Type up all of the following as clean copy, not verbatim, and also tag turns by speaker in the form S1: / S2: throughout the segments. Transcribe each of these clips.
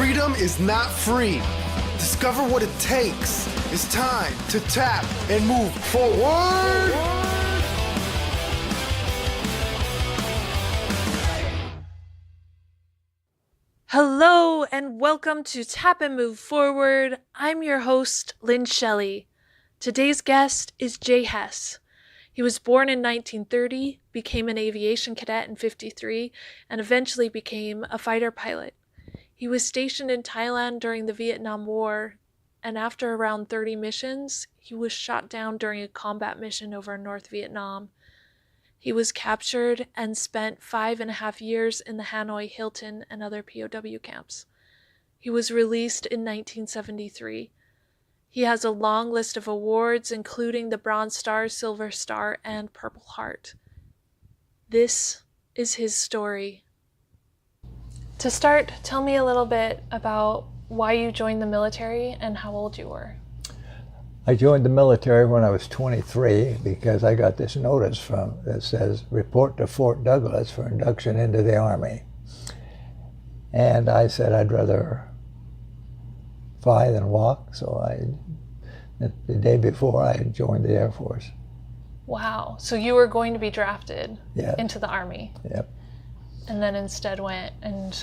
S1: freedom is not free. Discover what it takes. It's time to tap and move forward.
S2: Hello and welcome to Tap and Move Forward. I'm your host, Lynn Shelley. Today's guest is Jay Hess. He was born in 1930, became an aviation cadet in 1953, and eventually became a fighter pilot. He was stationed in Thailand during the Vietnam War, and after around 30 missions, he was shot down during a combat mission over North Vietnam. He was captured and spent 5.5 years in the Hanoi Hilton and other POW camps. He was released in 1973. He has a long list of awards, including the Bonze Star, Silver Star, and Purple Heart. This is his story. To start, tell me a little bit about why you joined the military and how old you were.
S3: I joined the military when I was 23 because I got this notice that says, report to Fort Douglas for induction into the Army. And I said I'd rather fly than walk, so the day before I had joined the Air Force.
S2: Wow, so you were going to be drafted into the Army?
S3: Yep.
S2: And then instead went and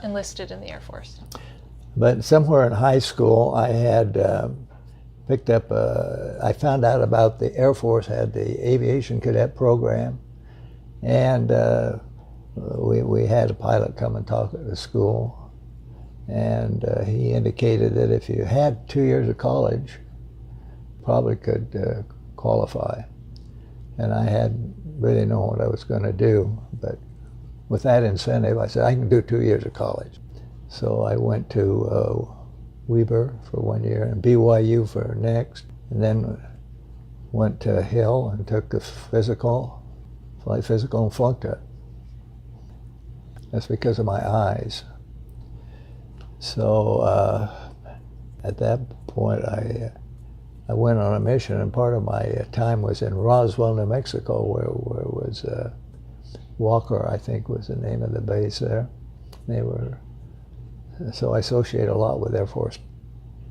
S2: enlisted in the Air Force?
S3: But somewhere in high school I had picked up, I found out about the Air Force had the aviation cadet program, and we had a pilot come and talk at the school, and he indicated that if you had 2 years of college, probably could qualify. And I hadn't really known what I was going to do, but with that incentive, I said, I can do 2 years of college. So I went to Weber for 1 year and BYU for next, and then went to Hill and took the flight physical and flunked it. That's because of my eyes. So at that point I went on a mission, and part of my time was in Roswell, New Mexico, where was Walker, I think was the name of the base there. So I associate a lot with Air Force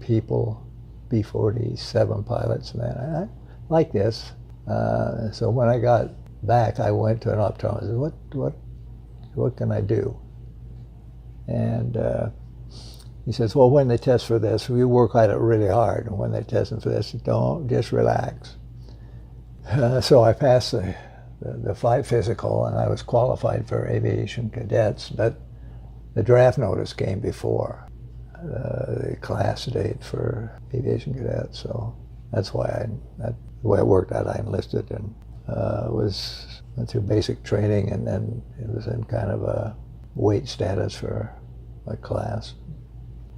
S3: people, B-47 pilots, and I like this. So when I got back, I went to an optometrist and said, what can I do? And he says, well, when they test for this, we work at it really hard, and when they test for this, don't, just relax. So I passed the flight physical, and I was qualified for aviation cadets, but the draft notice came before the class date for aviation cadets, so that's why the way it worked out, I enlisted and went through basic training, and then it was in kind of a wait status for my class.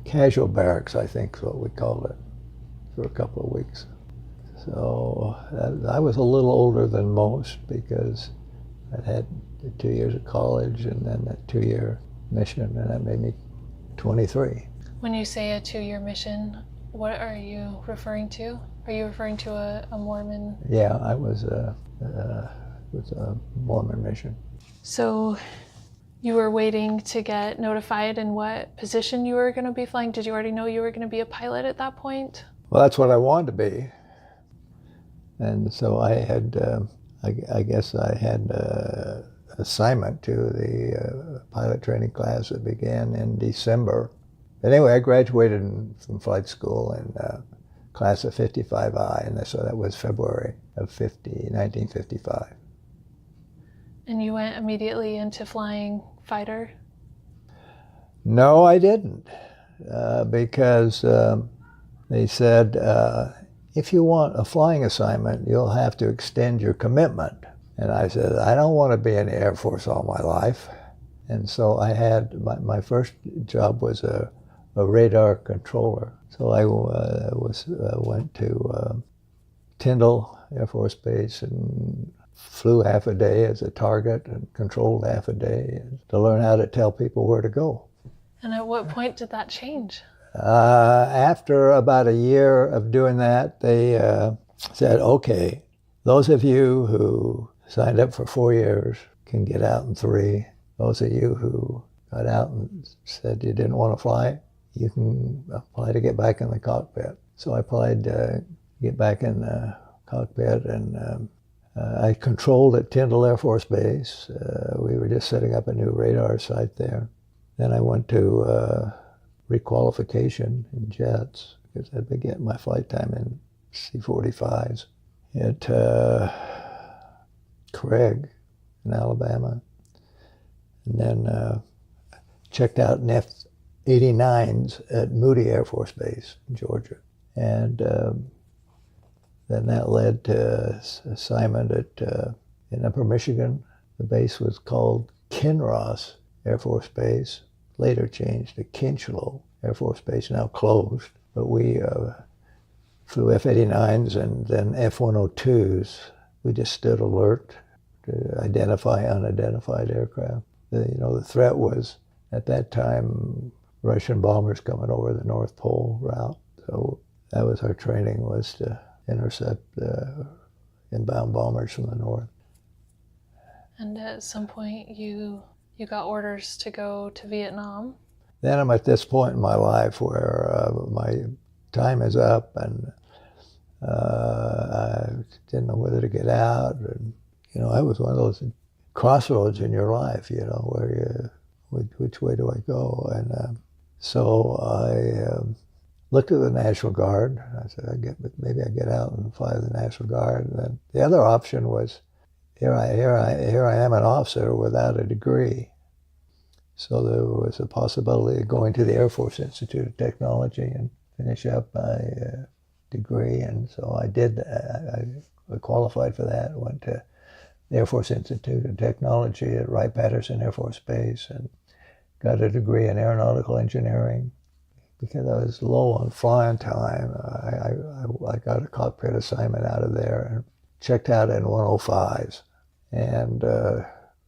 S3: Casual barracks, I think is what we called it, for a couple of weeks. So I was a little older than most because I'd had 2 years of college and then that 2-year mission, and that made me 23.
S2: When you say a 2-year mission, what are you referring to? Are you referring to a Mormon?
S3: Yeah, I was a Mormon mission.
S2: So you were waiting to get notified in what position you were going to be flying? Did you already know you were going to be a pilot at that point?
S3: Well, that's what I wanted to be. And so I had, I guess I had assignment to the pilot training class that began in December. Anyway, I graduated from flight school in class of 55I, and so that was February of 1955.
S2: And you went immediately into flying fighter?
S3: No, I didn't, because they said, if you want a flying assignment, you'll have to extend your commitment. And I said, I don't want to be in the Air Force all my life. And so I had, my first job was a radar controller. So I went to Tyndall Air Force Base and flew half a day as a target and controlled half a day to learn how to tell people where to go.
S2: And at what point did that change?
S3: After about a year of doing that, they said, okay, those of you who signed up for 4 years can get out in 3. Those of you who got out and said you didn't want to fly, you can apply to get back in the cockpit. So I applied to get back in the cockpit, and I controlled at Tyndall Air Force Base. We were just setting up a new radar site there. Then I went to requalification in jets because I'd been getting my flight time in C-45s at Craig in Alabama. And then checked out in F-89s at Moody Air Force Base in Georgia. And then that led to assignment in Upper Michigan. The base was called Kinross Air Force Base, later changed to Kinchlow Air Force Base, now closed. But we flew F-89s and then F-102s. We just stood alert to identify unidentified aircraft. The threat was, at that time, Russian bombers coming over the North Pole route. So that was our training, was to intercept inbound bombers from the north.
S2: And at some point you got orders to go to Vietnam.
S3: Then I'm at this point in my life where my time is up, and I didn't know whether to get out. And, I was one of those crossroads in your life, where which way do I go? And so I looked at the National Guard. I said, maybe I get out and fly the National Guard. And then the other option was, here I am, an officer without a degree. So there was a possibility of going to the Air Force Institute of Technology and finish up my degree. And so I did. I qualified for that. Went to the Air Force Institute of Technology at Wright-Patterson Air Force Base and got a degree in aeronautical engineering. Because I was low on flying time, I got a cockpit assignment out of there and checked out in 105s. And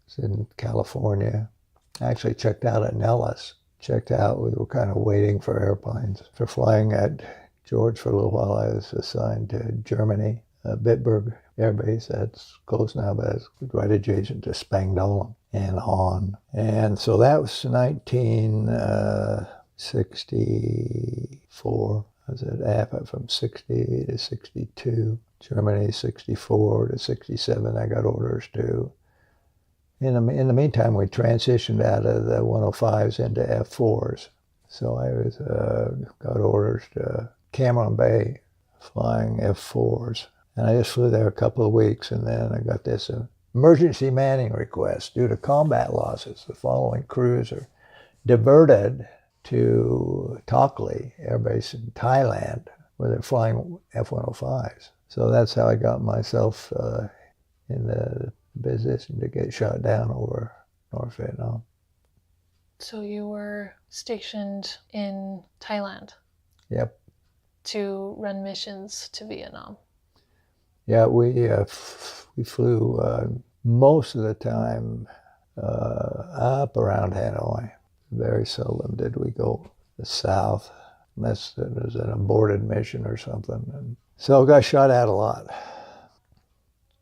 S3: it's in California. I actually checked out at Nellis. We were kind of waiting for airplanes. For flying at George for a little while, I was assigned to Germany, Bitburg Air Base. That's closed now, but it's right adjacent to Spangdahlem and Hahn. And so that was 1964. I was at APA from 60 to 62. Germany, 64 to 67, I got orders to. In the meantime, we transitioned out of the 105s into F4s. So I got orders to Cameron Bay, flying F4s. And I just flew there a couple of weeks, and then I got this emergency manning request. Due to combat losses, the following crews are diverted to Tokli Air Base in Thailand, where they're flying F-105s. So that's how I got myself in the position to get shot down over North Vietnam.
S2: So you were stationed in Thailand?
S3: Yep.
S2: To run missions to Vietnam?
S3: Yeah, we flew most of the time up around Hanoi. Very seldom did we go south, unless it was an aborted mission or something. And so I got shot at a lot.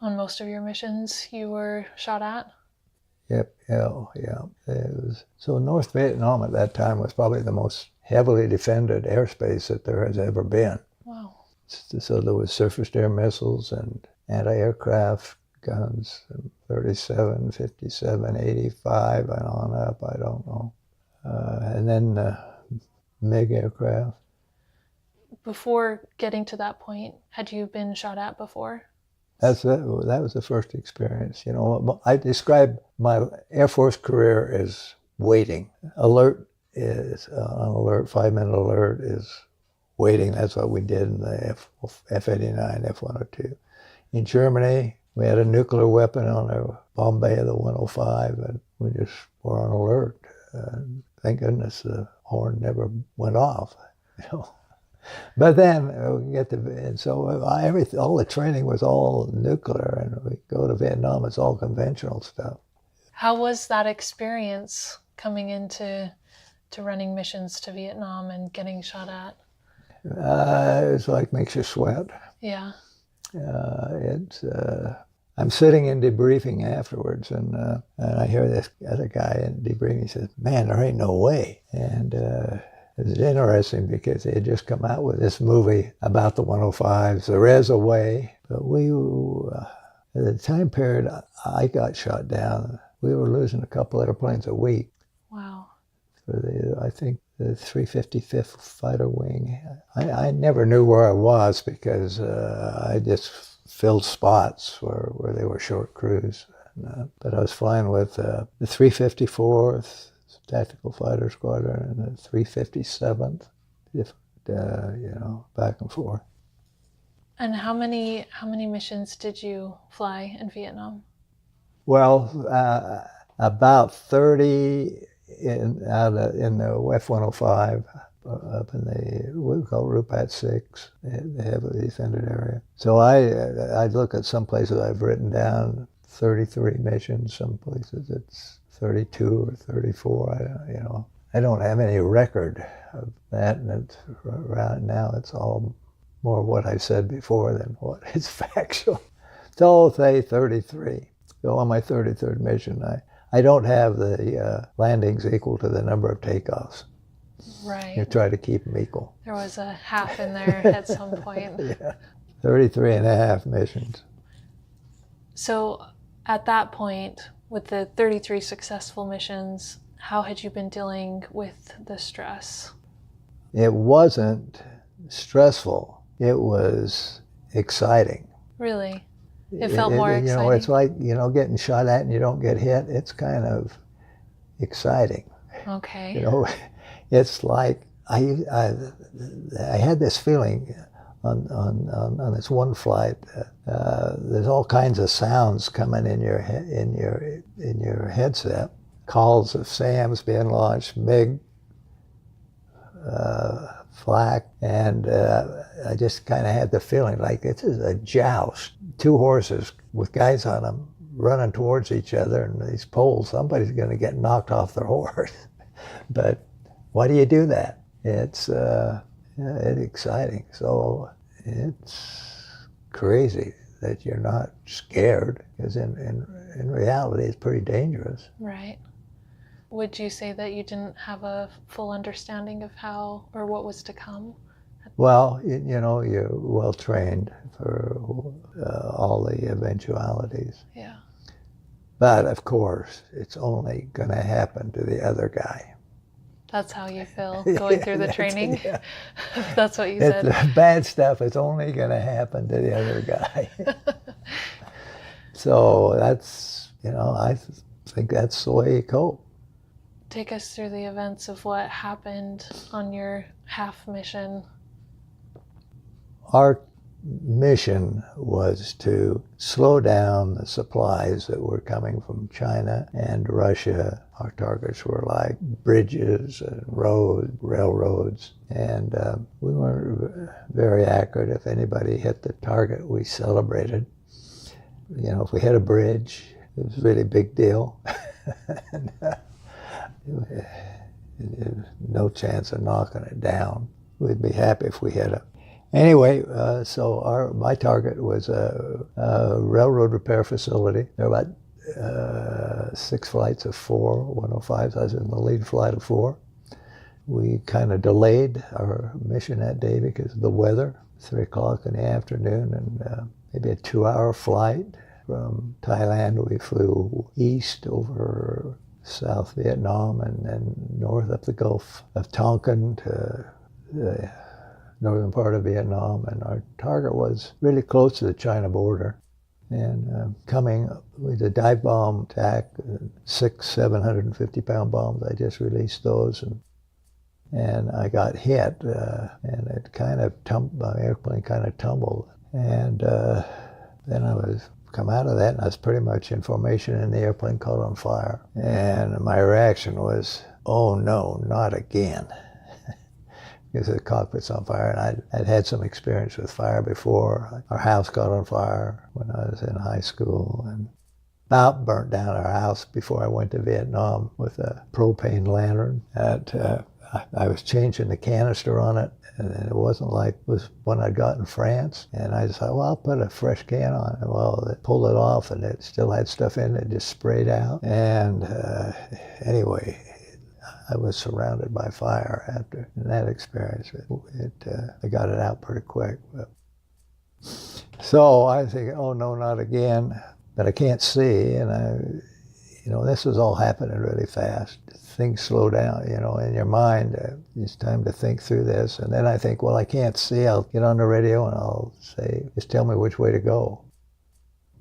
S2: On most of your missions, you were shot at?
S3: Yep, yeah. So North Vietnam at that time was probably the most heavily defended airspace that there has ever been.
S2: Wow.
S3: So there was surface-to-air missiles and anti-aircraft guns, 37, 57, 85, and on up, I don't know. And then MiG aircraft.
S2: Before getting to that point, had you been shot at before?
S3: That was the first experience. I describe my Air Force career as waiting. Alert is on alert, 5-minute alert is waiting. That's what we did in the F-89, F-102. In Germany, we had a nuclear weapon on the bomb bay of the 105, and we just were on alert. Thank goodness the horn never went off. But then all the training was all nuclear, and we go to Vietnam, it's all conventional stuff.
S2: How was that experience coming into running missions to Vietnam and getting shot at?
S3: It's like makes you sweat.
S2: Yeah.
S3: I'm sitting in debriefing afterwards, and I hear this other guy in debriefing. He says, "Man, there ain't no way." And it was interesting because they had just come out with this movie about the 105s. There is a way, but at the time period I got shot down, we were losing a couple airplanes a week.
S2: Wow.
S3: For I think the 355th Fighter Wing. I never knew where I was because I just filled spots where they were short crews. But I was flying with the 354th Tactical Fighter Squadron and the 357th, back and forth.
S2: And how many missions did you fly in Vietnam?
S3: Well, about 30 in the F-105 up in what we call Rupat 6, the heavily defended area. So I look at some places I've written down 33 missions, some places it's 32 or 34. I don't have any record of that, and right now it's all more what I said before than what is factual. So say 33. So on my 33rd mission, I don't have the landings equal to the number of takeoffs.
S2: Right.
S3: You try to keep them equal.
S2: There was a half in there at some point.
S3: Yeah. 33 and a half missions.
S2: So at that point, with the 33 successful missions, how had you been dealing with the stress?
S3: It wasn't stressful. It was exciting.
S2: Really? It felt more exciting?
S3: It's like, getting shot at and you don't get hit. It's kind of exciting.
S2: Okay.
S3: It's like I had this feeling on this one flight. There's all kinds of sounds coming in your headset. Calls of SAMs being launched, MiG, flak, and I just kind of had the feeling like this is a joust. Two horses with guys on them running towards each other, and these poles, somebody's going to get knocked off their horse. But why do you do that? It's exciting. So it's crazy that you're not scared, because in reality it's pretty dangerous.
S2: Right. Would you say that you didn't have a full understanding of how or what was to come?
S3: Well, you're well trained for all the eventualities.
S2: Yeah.
S3: But of course, it's only going to happen to the other guy.
S2: That's how you feel going through the training?
S3: Yeah.
S2: That's what you said?
S3: The bad stuff is only going to happen to the other guy. So that's, I think that's the way you cope.
S2: Take us through the events of what happened on your half mission.
S3: Our mission was to slow down the supplies that were coming from China and Russia. Our targets were like bridges and railroads, and we weren't very accurate. If anybody hit the target, we celebrated. If we hit a bridge, it was a really big deal. And, no chance of knocking it down. We'd be happy if we hit it. Anyway, so my target was a railroad repair facility. There were about 6 flights of 4 105s. I was in the lead flight of 4. We kind of delayed our mission that day because of the weather. 3 o'clock in the afternoon, and maybe a 2-hour flight from Thailand. We flew east over South Vietnam and then north up the Gulf of Tonkin to the northern part of Vietnam, and our target was really close to the China border. And coming with a dive bomb attack, 6 750-pound bombs. I just released those, and I got hit, and it kind of my airplane kind of tumbled, and then I was come out of that, and I was pretty much in formation, and the airplane caught on fire. And my reaction was, oh no, not again. Because the cockpit's on fire, and I'd had some experience with fire before. Our house caught on fire when I was in high school, and about burnt down our house before I went to Vietnam with a propane lantern. I was changing the canister on it, and it wasn't like it was one I got in France. And I just thought, well, I'll put a fresh can on it. Well, they pulled it off, and it still had stuff in it, just sprayed out. And anyway, I was surrounded by fire after that experience. I got it out pretty quick. But. So I think, oh no, not again. But I can't see, and this was all happening really fast. Things slow down, in your mind. It's time to think through this. And then I think, well, I can't see. I'll get on the radio and I'll say, just tell me which way to go.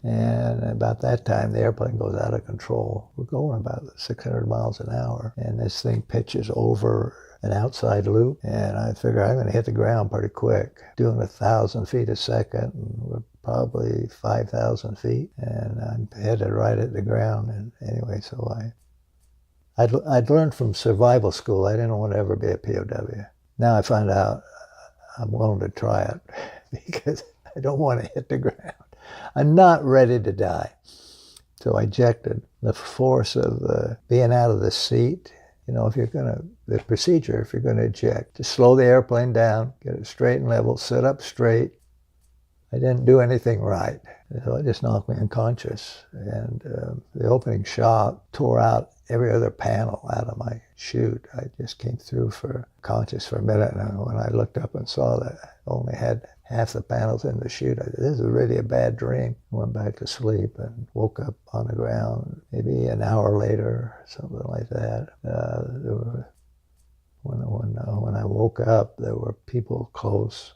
S3: And about that time, the airplane goes out of control. We're going about 600 miles an hour, and this thing pitches over an outside loop, and I figure I'm going to hit the ground pretty quick, doing 1,000 feet a second, and we're probably 5,000 feet, and I'm headed right at the ground. And anyway, so I'd learned from survival school I didn't want to ever be a POW. Now I find out I'm willing to try it because I don't want to hit the ground. I'm not ready to die. So I ejected. The force of being out of the seat, the procedure, if you're going to eject, to slow the airplane down, get it straight and level, sit up straight. I didn't do anything right. So it just knocked me unconscious. And the opening shock tore out every other panel out of my chute. I just came through for conscious for a minute, and when I looked up and saw that I only had half the panels in the chute, I said, this is really a bad dream. I went back to sleep and woke up on the ground maybe an hour later, something like that. When I woke up, there were people close.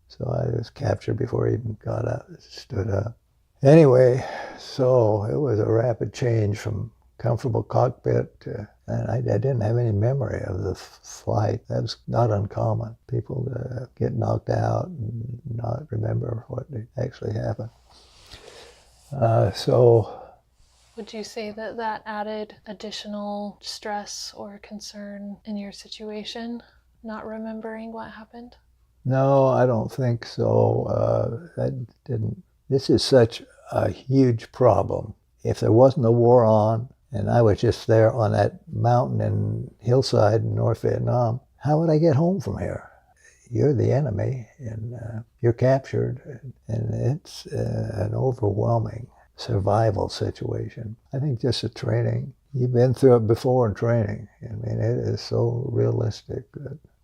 S3: So I was captured before I even got up, stood up. Anyway, so it was a rapid change from comfortable cockpit to, and I didn't have any memory of the flight. That was not uncommon. People get knocked out and not remember what actually happened.
S2: Would you say that added additional stress or concern in your situation, not remembering what happened?
S3: No, I don't think so. That didn't. This is such a huge problem. If there wasn't a war on, and I was just there on that mountain and hillside in North Vietnam, how would I get home from here? You're the enemy, and you're captured, and it's an overwhelming survival situation. I think just the training, you've been through it before in training. I mean, it is so realistic.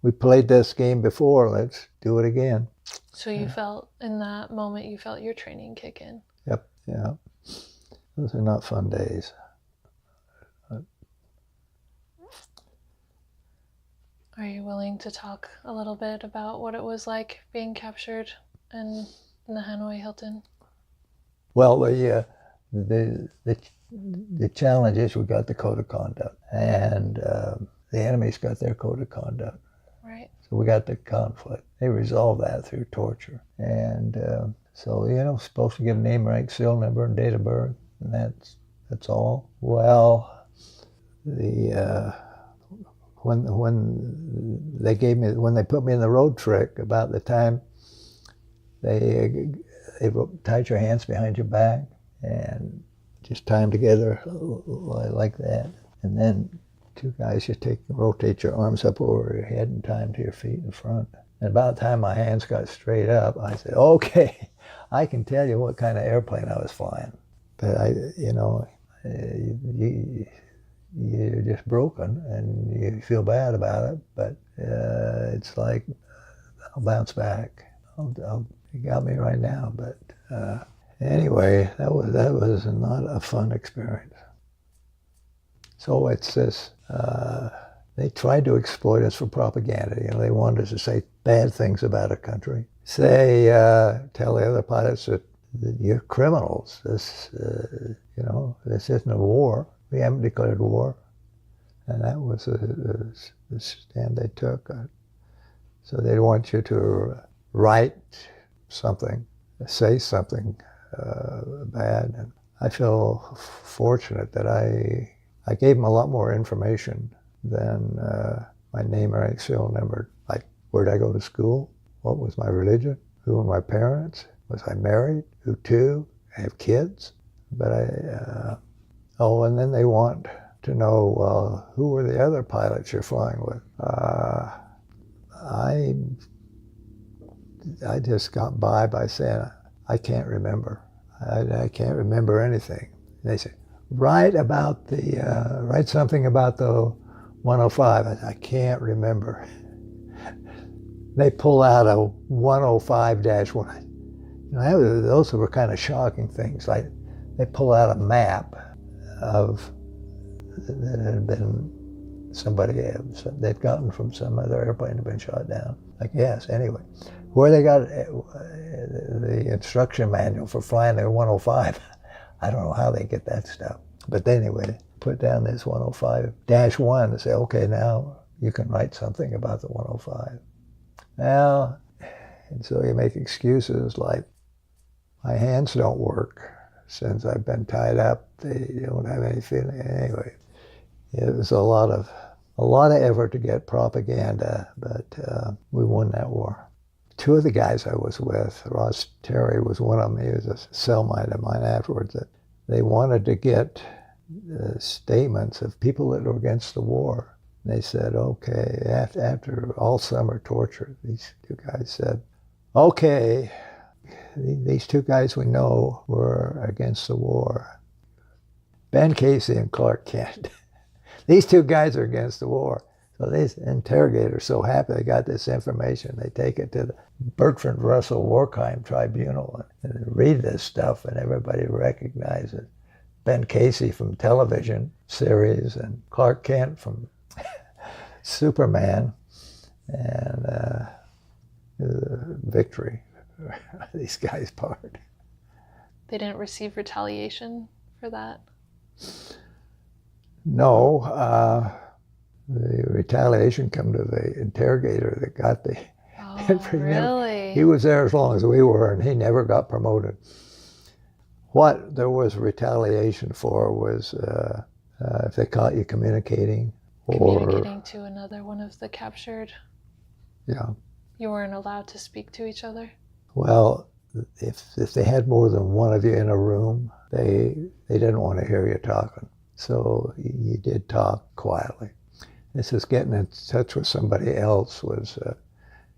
S3: We played this game before, let's do it again.
S2: So you felt, in that moment, you felt your training kick in?
S3: Yep, yeah. Those are not fun days.
S2: Are you willing to talk a little bit about what it was like being captured in the Hanoi Hilton?
S3: Well, the challenge is we got the code of conduct, and the enemy's got their code of conduct.
S2: Right.
S3: So we got the conflict. They resolved that through torture. And so, supposed to give name, rank, serial number, and date of birth, and that's all. Well, when they put me in the road trick, about the time they tied your hands behind your back and just tie them together like that, and then two guys just rotate your arms up over your head and tie them to your feet in front. And about the time my hands got straight up, I said, okay, I can tell you what kind of airplane I was flying. But you're just broken and you feel bad about it, but it's like, I'll bounce back. You got me right now, but anyway, that was not a fun experience. So it's this, they tried to exploit us for propaganda. They wanted us to say bad things about a country. Tell the other pilots that you're criminals. This isn't a war. We haven't declared war. And that was the stand they took. So they want you to write something, say something bad. And I feel fortunate that I gave them a lot more information than my name or serial number. Like, where did I go to school? What was my religion? Who were my parents? Was I married? Who to? I have kids. But and then they want to know, well, who were the other pilots you're flying with? I just got by saying, I can't remember. I can't remember anything. And they say, write something about the 105. I can't remember. They pull out a 105-1. Those were kind of shocking things. Like they pull out a map of that had been they'd gotten from some other airplane had been shot down. Like, yes, anyway. Where they got the instruction manual for flying their 105, I don't know how they get that stuff. But anyway, put down this 105-1 and say, okay, now you can write something about the 105. Well, and so you make excuses like, my hands don't work. Since I've been tied up, they don't have any feeling. Anyway, it was a lot of effort to get propaganda, but we won that war. Two of the guys I was with, Ross Terry was one of them. He was a cellmate of mine afterwards. That they wanted to get statements of people that were against the war. And they said, okay, after all summer torture, these two guys said, okay, these two guys we know were against the war. Ben Casey and Clark Kent. These two guys are against the war. So these interrogators are so happy they got this information. They take it to the Bertrand Russell War Crime Tribunal and read this stuff, and everybody recognizes Ben Casey from television series and Clark Kent from Superman, and victory. These guys' part.
S2: They didn't receive retaliation for that?
S3: No. The retaliation come to the interrogator that got the information.
S2: Really?
S3: He was there as long as we were, and he never got promoted. What there was retaliation for was if they caught you communicating
S2: to another one of the captured.
S3: Yeah.
S2: You weren't allowed to speak to each other?
S3: Well, if they had more than one of you in a room, they didn't want to hear you talking. So you did talk quietly. This is getting in touch with somebody else was,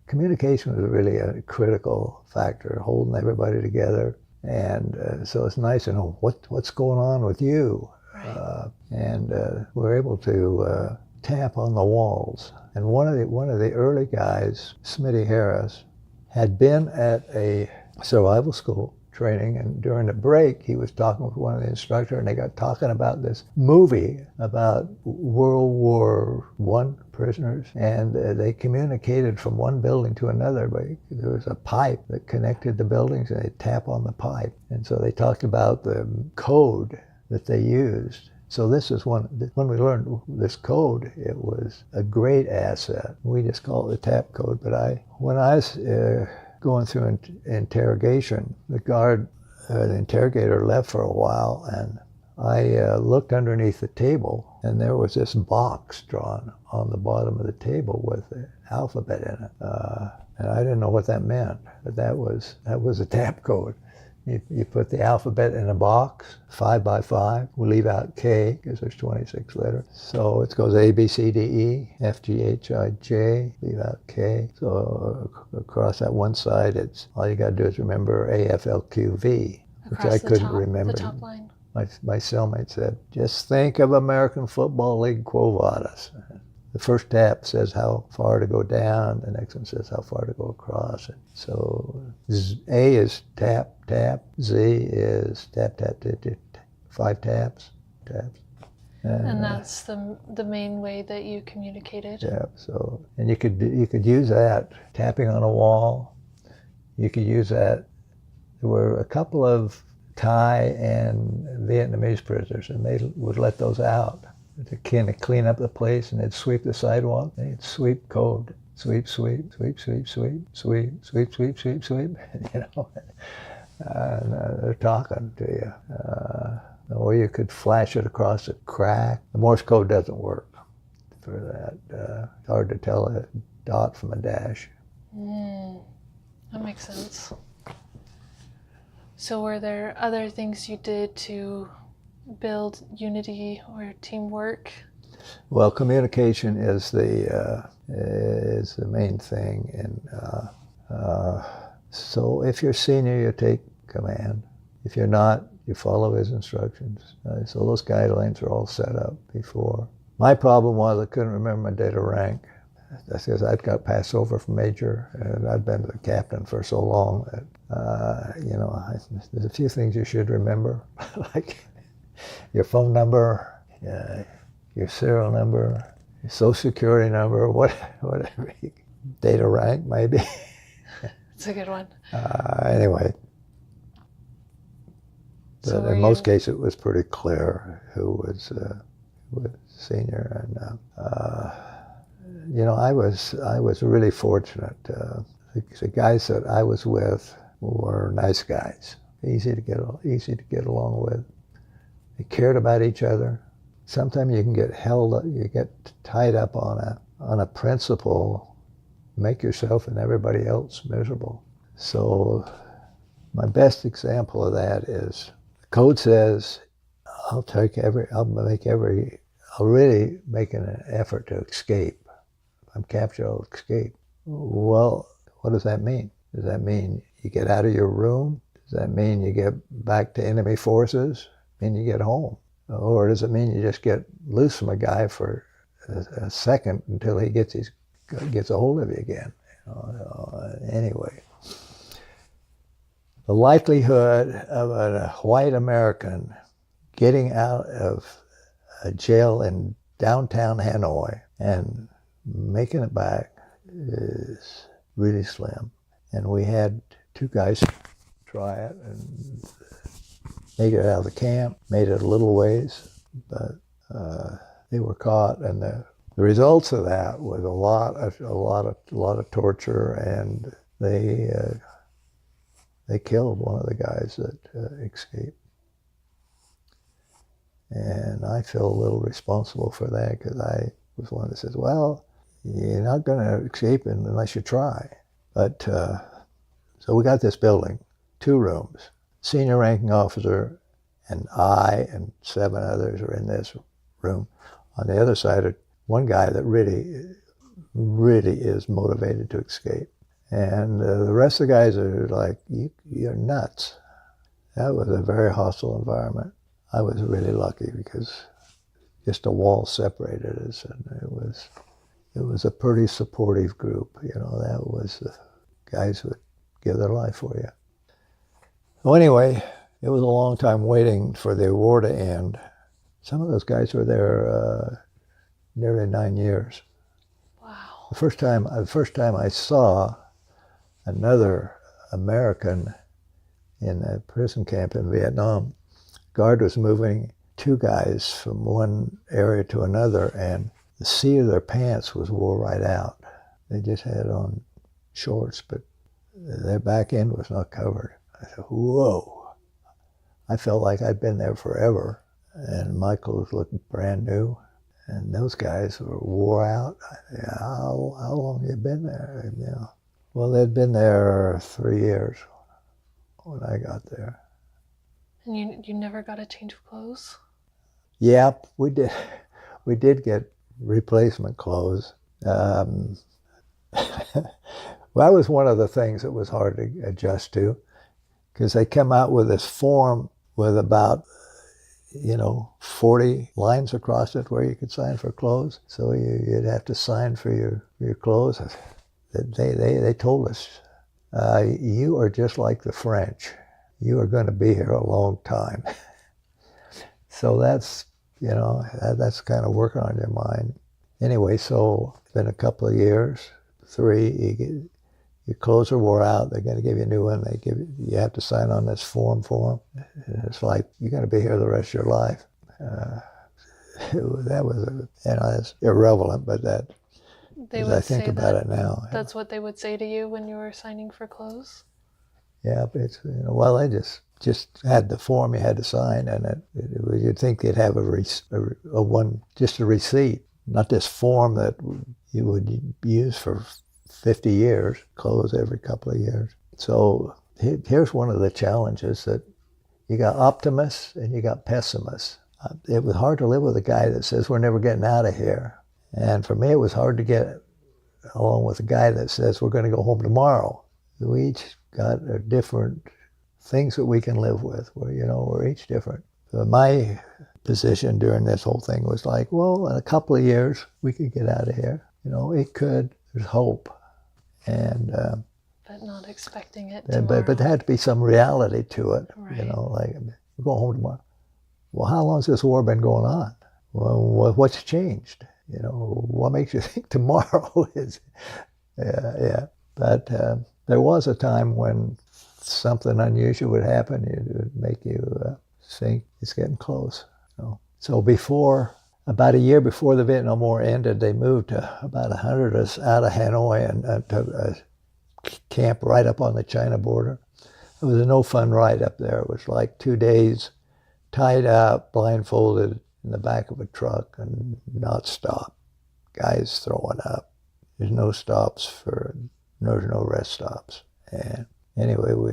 S3: communication was really a critical factor, holding everybody together. And so it's nice to know what's going on with you.
S2: Right.
S3: And we're able to tap on the walls. And one of the early guys, Smitty Harris, had been at a survival school training, and during the break he was talking with one of the instructors, and they got talking about this movie about World War I prisoners, and they communicated from one building to another, but there was a pipe that connected the buildings, and they'd tap on the pipe. And so they talked about the code that they used. So this is when we learned this code, it was a great asset. We just call it the tap code. But when I was going through interrogation, the interrogator left for a while, and I looked underneath the table, and there was this box drawn on the bottom of the table with the alphabet in it. And I didn't know what that meant, but that was a tap code. You put the alphabet in a box, 5 by 5. We leave out K because there's 26 letters. So it goes A, B, C, D, E, F, G, H, I, J, leave out K. So across that one side, it's all you got to do is remember A, F, L, Q, V, which I couldn't remember.
S2: The top line.
S3: My cellmate said, just think of American Football League Quo Vadis. The first tap says how far to go down, the next one says how far to go across. And so A is tap, tap, Z is tap, tap, tap, tap, 5 taps.
S2: And that's the main way that you communicated?
S3: Yeah, so, and you could use that, tapping on a wall. You could use that. There were a couple of Thai and Vietnamese prisoners, and they would let those out to kind of clean up the place, and they'd sweep the sidewalk. They'd sweep code. Sweep, sweep, sweep, sweep, sweep, sweep, sweep, sweep, sweep, sweep, you know. And they're talking to you. Or you could flash it across a crack. The Morse code doesn't work for that. It's hard to tell a dot from a dash.
S2: That makes sense. So were there other things you did to build unity or teamwork?
S3: Well, communication is the main thing, and so if you're senior, you take command. If you're not, you follow his instructions. So those guidelines are all set up before. My problem was I couldn't remember my date of rank. That's because I'd got passed over from major, and I'd been the captain for so long that, there's a few things you should remember, like your phone number, your serial number, your social security number, whatever, date of rank maybe.
S2: It's a good one.
S3: Anyway,
S2: So
S3: in most cases it was pretty clear who was senior, and I was really fortunate. The guys that I was with were nice guys, easy to get along with. They cared about each other. Sometimes you can get tied up on a principle, make yourself and everybody else miserable. So my best example of that is the code says I'll really make an effort to escape. If I'm captured, I'll escape. Well, what does that mean? Does that mean you get out of your room? Does that mean you get back to enemy forces? Does it mean you get home? Or does it mean you just get loose from a guy for a second until he gets a hold of you again? Anyway, the likelihood of a white American getting out of a jail in downtown Hanoi and making it back is really slim. And we had two guys try it and made it out of the camp, made it a little ways, but they were caught, and the results of that was a lot of torture, and they killed one of the guys that escaped. And I feel a little responsible for that, because I was one that says, well, you're not going to escape unless you try. But so we got this building, 2 rooms. Senior ranking officer and I and 7 others are in this room. On the other side, one guy that really is motivated to escape. And the rest of the guys are like, you're nuts. That was a very hostile environment. I was really lucky because just a wall separated us, and it was a pretty supportive group. That was the guys who would give their life for you. Well, anyway, it was a long time waiting for the war to end. Some of those guys were there nearly 9 years.
S2: Wow.
S3: The first time I saw another American in a prison camp in Vietnam, guard was moving 2 guys from one area to another, and the seat of their pants was wore right out. They just had on shorts, but their back end was not covered. I said, whoa. I felt like I'd been there forever, and my clothes looked brand new, and those guys were wore out. How long have you been there? Well, they'd been there 3 years when I got there.
S2: And you never got a change of clothes?
S3: Yep, we did. We did get replacement clothes. Well, that was one of the things that was hard to adjust to, because they come out with this form with about 40 lines across it where you could sign for clothes. So you'd have to sign for your clothes. They told us, you are just like the French. You are going to be here a long time. So that's kind of working on your mind. Anyway, so it's been a couple of years, 3, your clothes are wore out, they're going to give you a new one, you have to sign on this form. And it's like, you're going to be here the rest of your life. That was, it's irrelevant, but that, as I think about it now.
S2: That's what they would say to you when you were signing for clothes?
S3: Yeah, but it's, well, they just had the form you had to sign, and you'd think they'd have just a receipt, not this form that you would use for 50 years, close every couple of years. So here's one of the challenges that You got optimists and you got pessimists. It was hard to live with a guy that says we're never getting out of here. And for me, it was hard to get along with a guy that says we're going to go home tomorrow. We each got different things that we can live with. We're each different. So my position during this whole thing was like, well, in a couple of years, we could get out of here. It could. There's hope. And
S2: but not expecting it tomorrow.
S3: But there had to be some reality to it.
S2: Right.
S3: Like we're going home tomorrow. Well, how long has this war been going on? Well, what's changed? What makes you think tomorrow is? Yeah. But there was a time when something unusual would happen. It would make you think it's getting close. So about a year before the Vietnam War ended, they moved about 100 of us out of Hanoi and to a camp right up on the China border. It was a no-fun ride up there. It was like 2 days tied up, blindfolded in the back of a truck and not stop. Guys throwing up. There's no rest stops. And anyway, we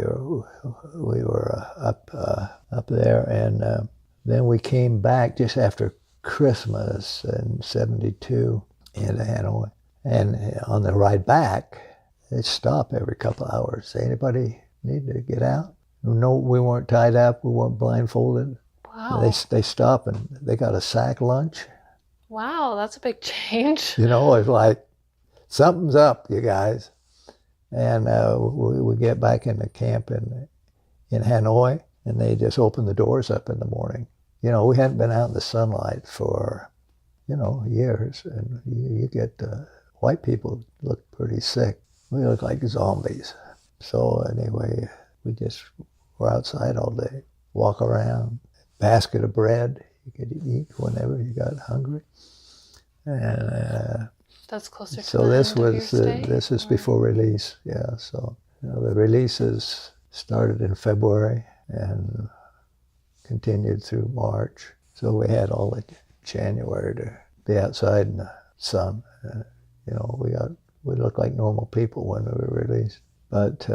S3: were up there, and then we came back just after Christmas in '72 into Hanoi. And on the ride back, they stop every couple of hours. Say, anybody need to get out? No, we weren't tied up. We weren't blindfolded.
S2: Wow.
S3: They stop and they got a sack lunch.
S2: Wow, that's a big change.
S3: It's like, something's up, you guys. And we get back into camp in Hanoi, and they just open the doors up in the morning. We hadn't been out in the sunlight for, years. And you get white people look pretty sick. We look like zombies. So anyway, we just were outside all day, walk around, basket of bread. You could eat whenever you got hungry. And
S2: that's closer to
S3: so
S2: the
S3: this
S2: end of
S3: was
S2: your stay,
S3: this is before release. Yeah. So the releases started in February and continued through March. So we had all the January to be outside in the sun. We looked like normal people when we were released. But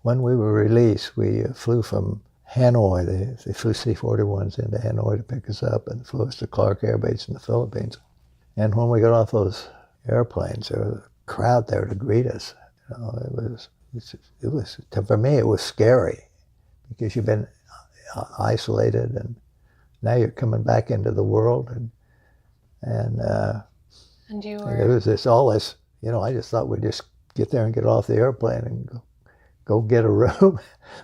S3: when we were released, we flew from Hanoi. They flew C-41s into Hanoi to pick us up and flew us to Clark Air Base in the Philippines. And when we got off those airplanes, there was a crowd there to greet us. It was for me, it was scary because you've been isolated, and now you're coming back into the world, and
S2: you
S3: were... There was all this, I just thought we'd just get there and get off the airplane and go get a room.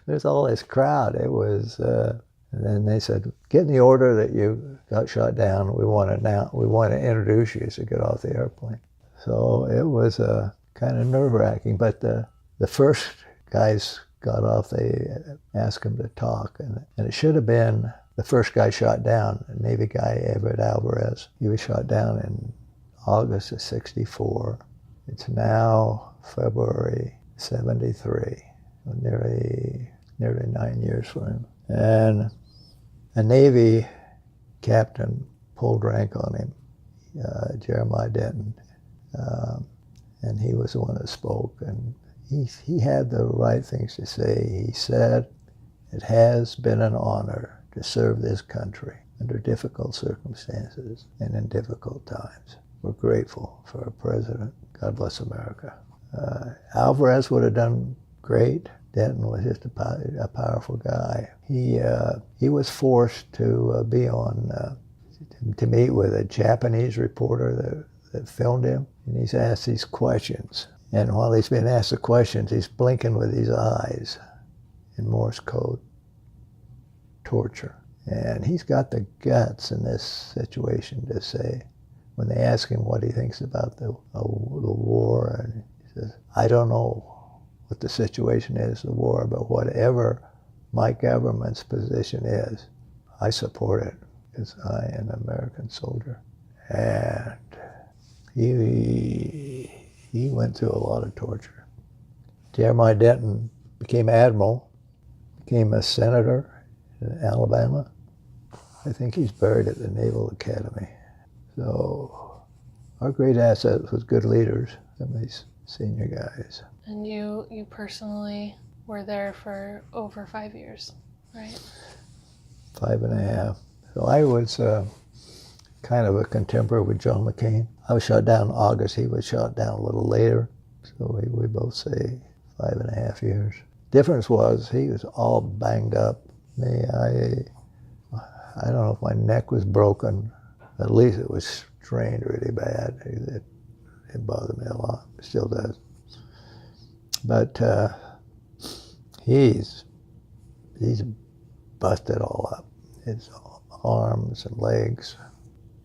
S3: There's all this crowd. It was, and then they said, get in the order that you got shot down. We want to introduce you as you get off the airplane. So it was kind of nerve-wracking, but the first guys got off, they asked him to talk, and it should have been the first guy shot down, a Navy guy, Everett Alvarez. He was shot down in August of '64. It's now February '73, nearly 9 years for him. And a Navy captain pulled rank on him, Jeremiah Denton, and he was the one that spoke, and he had the right things to say. He said, "It has been an honor to serve this country under difficult circumstances and in difficult times. We're grateful for our president. God bless America." Alvarez would have done great. Denton was just a powerful guy. He was forced to be on, to meet with a Japanese reporter that filmed him, and he's asked these questions. And while he's being asked the questions, he's blinking with his eyes in Morse code. Torture. And he's got the guts in this situation to say, when they ask him what he thinks about the war, and he says, "I don't know what the situation is, the war, but whatever my government's position is, I support it because I am an American soldier." And he went through a lot of torture. Jeremiah Denton became admiral, became a senator in Alabama. I think he's buried at the Naval Academy. So our great asset was good leaders, some of these senior guys.
S2: And you personally were there for over 5 years, right?
S3: 5.5. So I was kind of a contemporary with John McCain. I was shot down in August. He was shot down a little later. So we both say 5.5 years. Difference was he was all banged up. Me, I don't know if my neck was broken. At least it was strained really bad. It bothered me a lot. It still does. But he's busted all up. His arms and legs.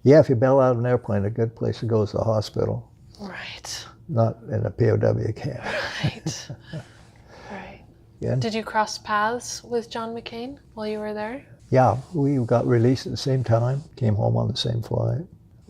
S3: Yeah, if you bail out of an airplane, a good place to go is the hospital.
S2: Right.
S3: Not in a POW camp.
S2: Right. Right.
S3: Yeah.
S2: Did you cross paths with John McCain while you were there?
S3: Yeah, we got released at the same time, came home on the same flight.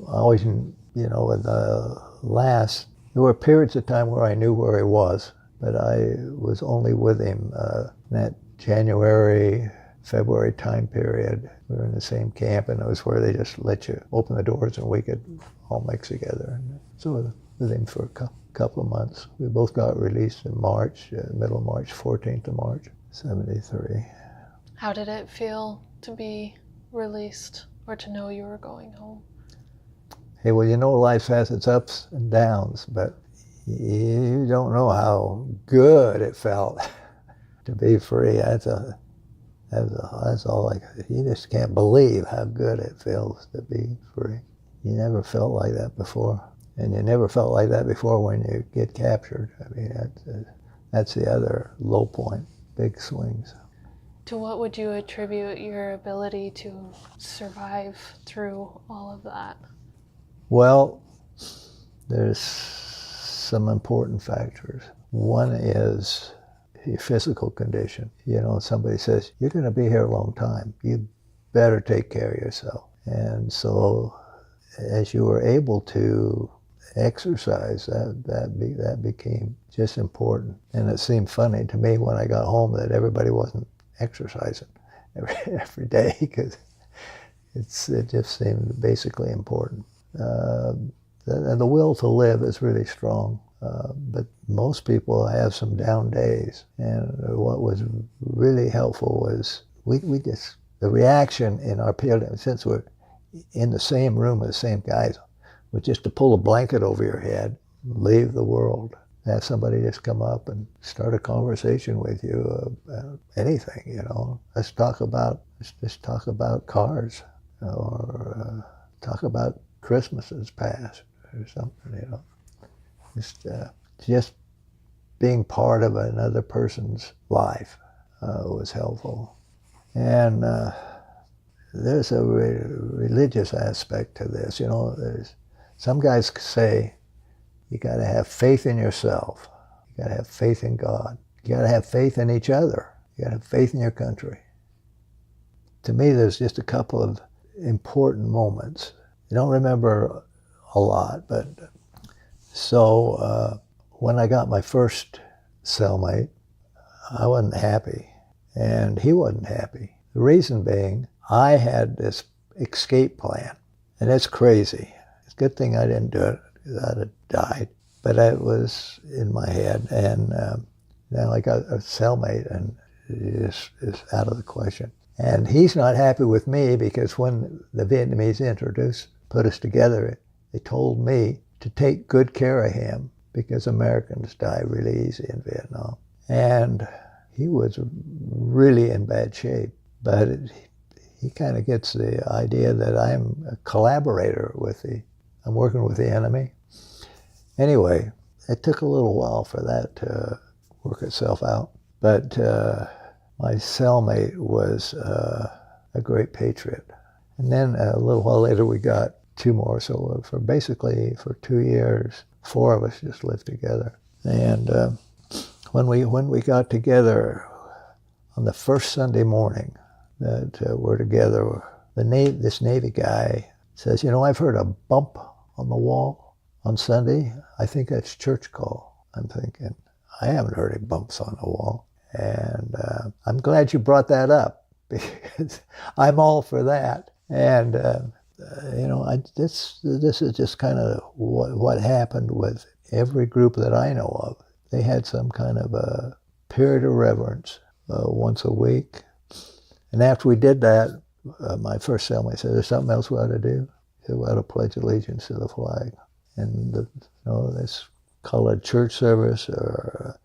S3: I always, in the last, there were periods of time where I knew where he was, but I was only with him in that January, February time period. We were in the same camp, and it was where they just let you open the doors and we could all mix together. And so with him for a couple of months. We both got released in March, middle of March, 14th of March, 73.
S2: How did it feel to be released or to know you were going home?
S3: Hey, well, life has its ups and downs, but you don't know how good it felt to be free. That's all you just can't believe how good it feels to be free. You never felt like that before. And you never felt like that before when you get captured. I mean, that's the other low point, big swings.
S2: To what would you attribute your ability to survive through all of that?
S3: Well, there's some important factors. One is your physical condition. Somebody says, you're going to be here a long time. You better take care of yourself. And so as you were able to exercise, that became just important. And it seemed funny to me when I got home that everybody wasn't exercising every day, because it just seemed basically important. And the will to live is really strong, but most people have some down days. And what was really helpful was the reaction in our POW, since we're in the same room with the same guys, was just to pull a blanket over your head, leave the world, have somebody just come up and start a conversation with you about anything, Let's just talk about cars, or talk about Christmases past or something, Just being part of another person's life was helpful. And there's a religious aspect to this, There's some guys say you got to have faith in yourself. You got to have faith in God. You got to have faith in each other. You got to have faith in your country. To me, there's just a couple of important moments. I don't remember a lot, but so when I got my first cellmate, I wasn't happy, and he wasn't happy. The reason being, I had this escape plan, and it's crazy. It's a good thing I didn't do it, because I'd have died. But it was in my head, and now I got a cellmate, and it is out of the question. And he's not happy with me, because when the Vietnamese put us together, they told me to take good care of him, because Americans die really easy in Vietnam. And he was really in bad shape, but he kind of gets the idea that I'm a collaborator I'm working with the enemy. Anyway, it took a little while for that to work itself out. But my cellmate was a great patriot. And then a little while later we got two more. So for 2 years, 4 of us just lived together. And when we got together on the first Sunday morning that we're together, this Navy guy says, I've heard a bump on the wall on Sunday. I think that's church call. I'm thinking, I haven't heard any bumps on the wall. And I'm glad you brought that up, because I'm all for that. And, this is just kind of what happened with every group that I know of. They had some kind of a period of reverence once a week. And after we did that, my first cellmate said, "There's something else we ought to do." He said, "We ought to pledge allegiance to the flag." And this colored church service or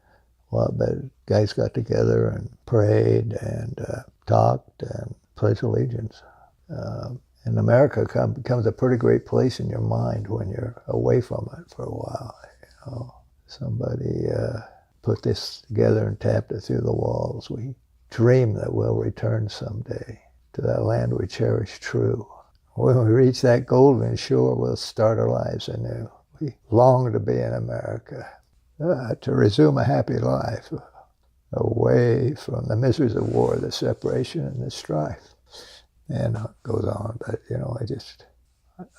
S3: what, but guys got together and prayed and talked and pledged allegiance. And America becomes a pretty great place in your mind when you're away from it for a while. Somebody put this together and tapped it through the walls. We dream that we'll return someday to that land we cherish true. When we reach that golden shore, we'll start our lives anew. We long to be in America, to resume a happy life, away from the miseries of war, the separation and the strife. And it goes on, but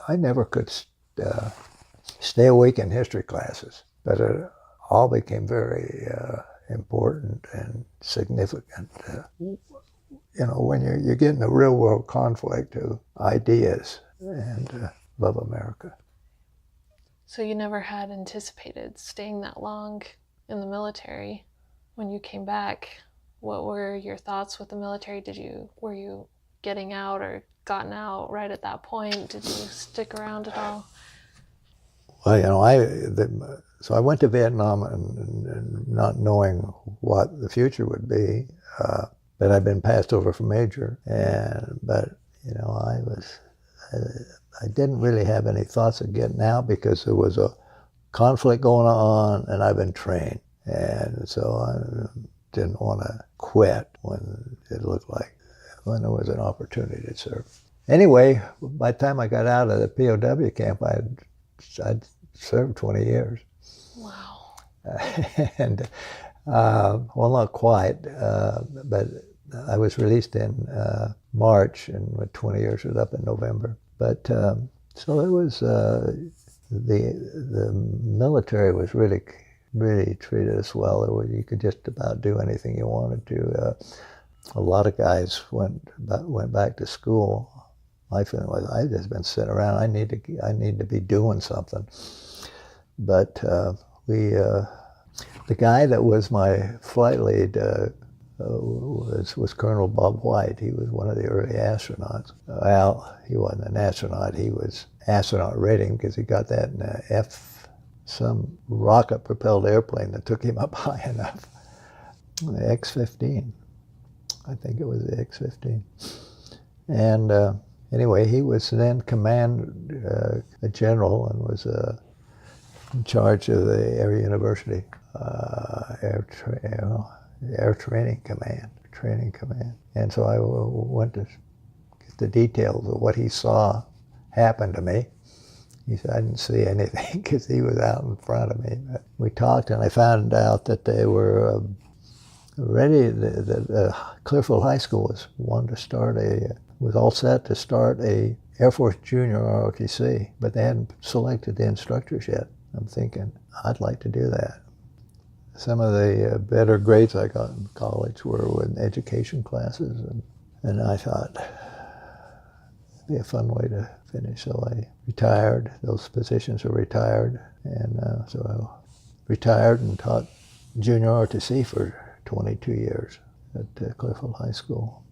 S3: I never could stay awake in history classes, but it all became very important and significant. When you get in a real world conflict of ideas and love America.
S2: So you never had anticipated staying that long in the military. When you came back, what were your thoughts with the military? Were you getting out or gotten out right at that point? Did you stick around at all?
S3: Well, so I went to Vietnam and not knowing what the future would be, but I'd been passed over for major, but I didn't really have any thoughts of getting out because there was a conflict going on and I've been trained, and so I didn't want to quit when it looked like when there was an opportunity to serve. Anyway, by the time I got out of the POW camp, I'd served 20 years.
S2: Wow.
S3: And, well, not quite, but I was released in March, and my 20 years was up in November. But so it was, the military was really treated us well. You could just about do anything you wanted to. A lot of guys went back to school. My feeling was, I've just been sitting around. I need to be doing something. But the guy that was my flight lead was Colonel Bob White. He was one of the early astronauts. Well, he wasn't an astronaut. He was astronaut rating because he got that in some rocket-propelled airplane that took him up high enough. The X-15. I think it was the X-15. And anyway, he was then a general and was in charge of the Air University Air Training Command. And so I went to get the details of what he saw happen to me. He said I didn't see anything because he was out in front of me. But we talked, and I found out that they were ready. The Clearfield High School was all set to start a Air Force Junior ROTC, but they hadn't selected the instructors yet. I'm thinking, I'd like to do that. Some of the better grades I got in college were with education classes, and I thought, it'd be a fun way to finish. So I retired. Those positions are retired, and so I retired and taught junior ROTC for 22 years at Clearfield High School.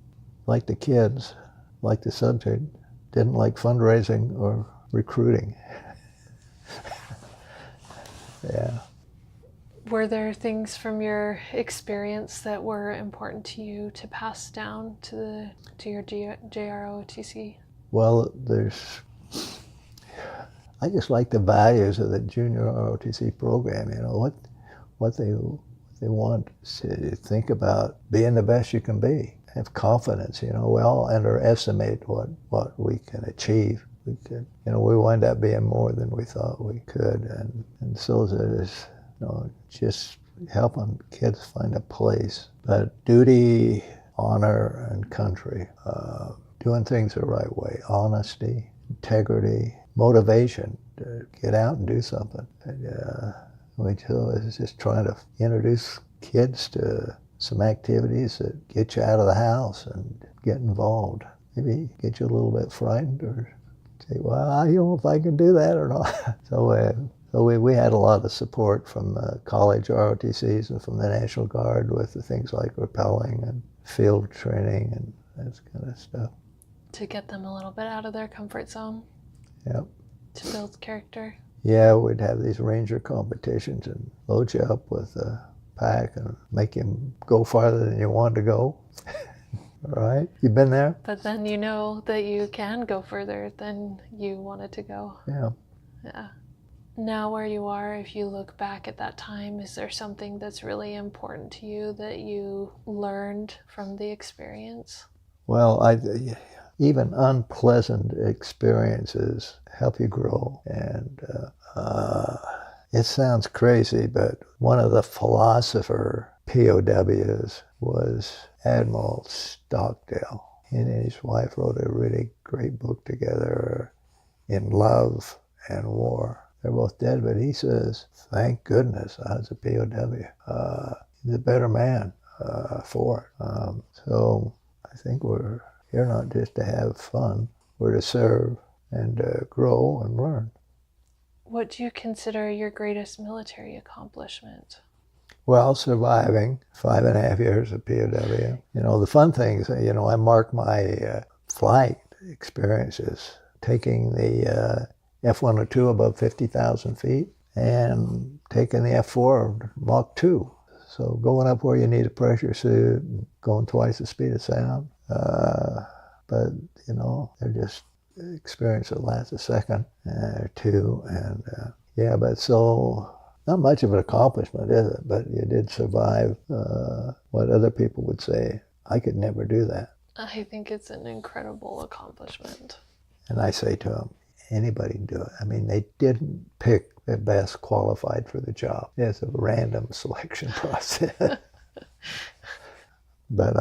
S3: Liked the kids, liked the subject, didn't like fundraising or recruiting. Yeah.
S2: Were there things from your experience that were important to you to pass down to your JROTC?
S3: Well, I just like the values of the junior ROTC program. What they want to think about being the best you can be. Have confidence. We all underestimate what we can achieve. We wind up being more than we thought we could, and so there's just helping kids find a place. But duty, honor, and country, doing things the right way, honesty, integrity, motivation to get out and do something. We was just trying to introduce kids to some activities that get you out of the house and get involved. Maybe get you a little bit frightened or say, well, I don't know if I can do that or not. So So we had a lot of support from college ROTCs and from the National Guard with the things like rappelling and field training and that kind of stuff.
S2: To get them a little bit out of their comfort zone.
S3: Yep.
S2: To build character.
S3: Yeah, we'd have these ranger competitions and load you up with a pack and make you go farther than you wanted to go. All right? You been there?
S2: But then you know that you can go further than you wanted to go.
S3: Yeah.
S2: Yeah. Now where you are, if you look back at that time, is there something that's really important to you that you learned from the experience?
S3: Well, even unpleasant experiences help you grow. And it sounds crazy, but one of the philosopher POWs was Admiral Stockdale. He and his wife wrote a really great book together, In Love and War. They're both dead, but he says, thank goodness I was a POW. He's a better man for it. So I think we're here not just to have fun, we're to serve and grow and learn.
S2: What do you consider your greatest military accomplishment?
S3: Well, surviving 5.5 years of POW. You know, the fun things, I mark my flight experiences, taking the F-102 above 50,000 feet and taking the F-4 Mach 2. So going up where you need a pressure suit, going twice the speed of sound. But, they're just experience that lasts a second or two. And but so not much of an accomplishment, is it? But you did survive what other people would say, I could never do that.
S2: I think it's an incredible accomplishment.
S3: And I say to them, anybody can do it. I mean, they didn't pick the best qualified for the job. It's a random selection process. But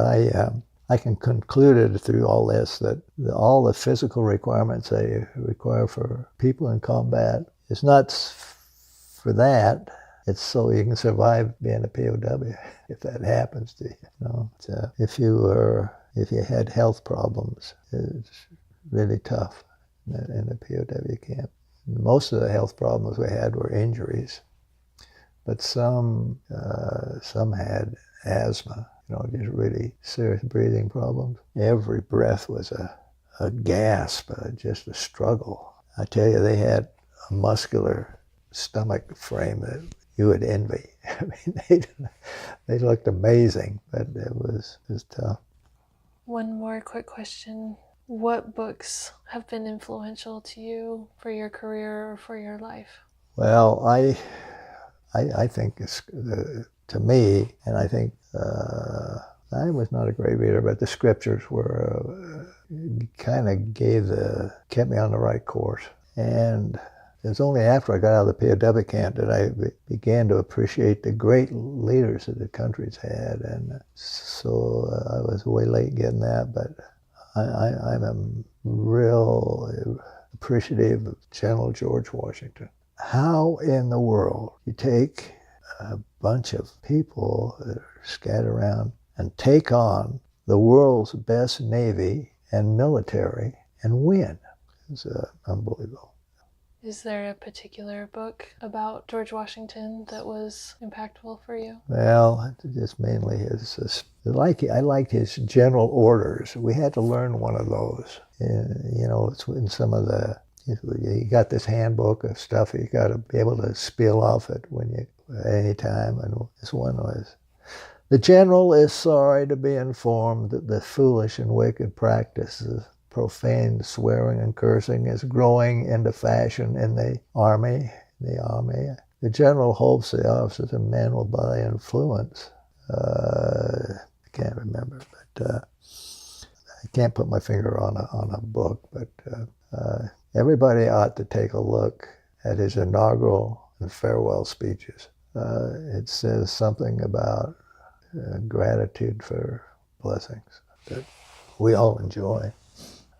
S3: I can conclude it through all this that all the physical requirements they require for people in combat is not for that. It's so you can survive being a POW if that happens to you. If you had health problems, it's really tough in a POW camp. Most of the health problems we had were injuries, but some had asthma, just really serious breathing problems. Every breath was a gasp, just a struggle. I tell you, they had a muscular stomach frame that you would envy. I mean, they looked amazing, but it was tough.
S2: One more quick question. What books have been influential to you for your career or for your life?
S3: Well, I think it's, to me, and I think I was not a great reader, but the scriptures were kind of kept me on the right course. And it was only after I got out of the POW camp that I began to appreciate the great leaders that the country's had. And so I was way late getting that, but I'm a real appreciative of General George Washington. How in the world you take a bunch of people that are scattered around and take on the world's best Navy and military and win? It's unbelievable.
S2: Is there a particular book about George Washington that was impactful for you?
S3: Well, just mainly I liked his general orders. We had to learn one of those. It's in some of you got this handbook of stuff you got to be able to spiel off it any time. And this one was, the general is sorry to be informed that the foolish and wicked practices profane swearing and cursing is growing into fashion in the army. The general hopes the officers and men will, by influence, I can't remember, but I can't put my finger on a book, but everybody ought to take a look at his inaugural and farewell speeches. It says something about gratitude for blessings that we all enjoy.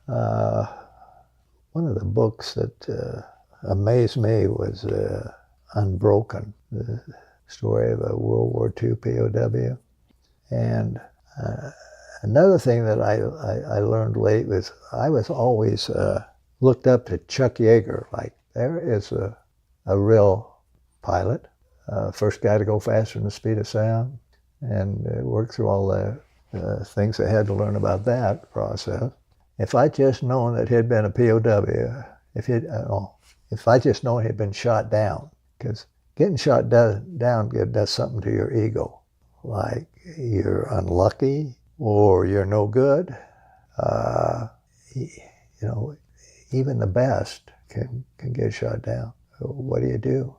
S3: One of the books that amazed me was Unbroken, the story of a World War II POW. And another thing that I learned late was I was always looked up to Chuck Yeager, like there is a a real pilot, first guy to go faster than the speed of sound, and work through all the things I had to learn about that process. If I just known that he'd been a POW, if I just known he'd been shot down, because getting shot down does something to your ego, like you're unlucky or you're no good. Even the best can get shot down. What do?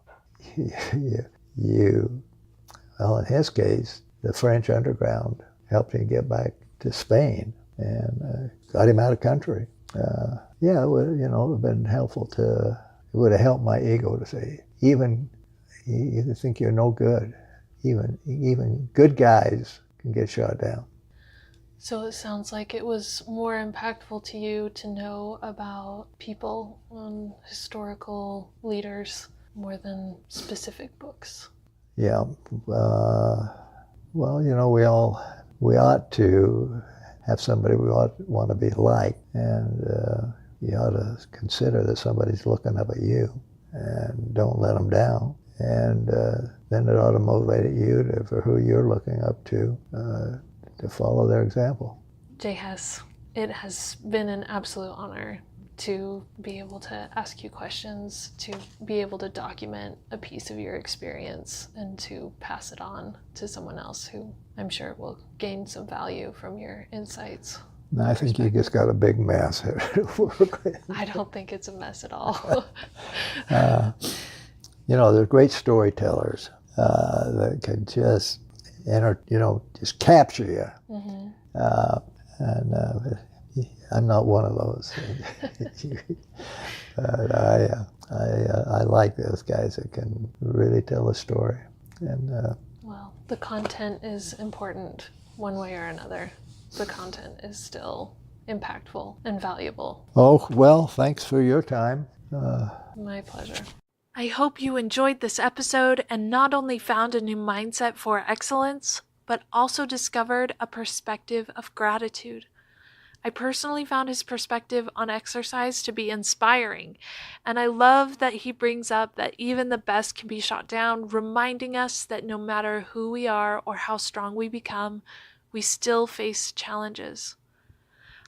S3: Well, in his case, the French underground helped him get back to Spain and got him out of country. It would, have been helpful it would have helped my ego to say, even you think you're no good, even good guys can get shot down.
S2: So it sounds like it was more impactful to you to know about people and historical leaders more than specific books.
S3: Yeah. We ought to have somebody we want to be like, and you ought to consider that somebody's looking up at you, and don't let them down. And then it ought to motivate you for who you're looking up to follow their example.
S2: J. Hess, it has been an absolute honor to be able to ask you questions, to be able to document a piece of your experience, and to pass it on to someone else who I'm sure will gain some value from your insights.
S3: I think you just got a big mess here to work with.
S2: I don't think it's a mess at all.
S3: They're great storytellers that can just just capture you.
S2: Mm-hmm.
S3: And I'm not one of those. But I like those guys that can really tell a story. And
S2: well, the content is important one way or another. The content is still impactful and valuable.
S3: Oh, well, thanks for your time.
S2: My pleasure. I hope you enjoyed this episode and not only found a new mindset for excellence, but also discovered a perspective of gratitude. I personally found his perspective on exercise to be inspiring, and I love that he brings up that even the best can be shot down, reminding us that no matter who we are or how strong we become, we still face challenges.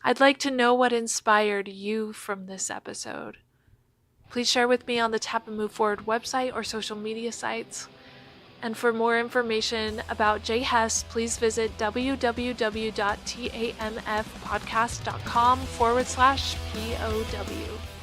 S2: I'd like to know what inspired you from this episode. Please share with me on the Tap and Move Forward website or social media sites. And for more information about J. Hess, please visit www.tamfpodcast.com/POW.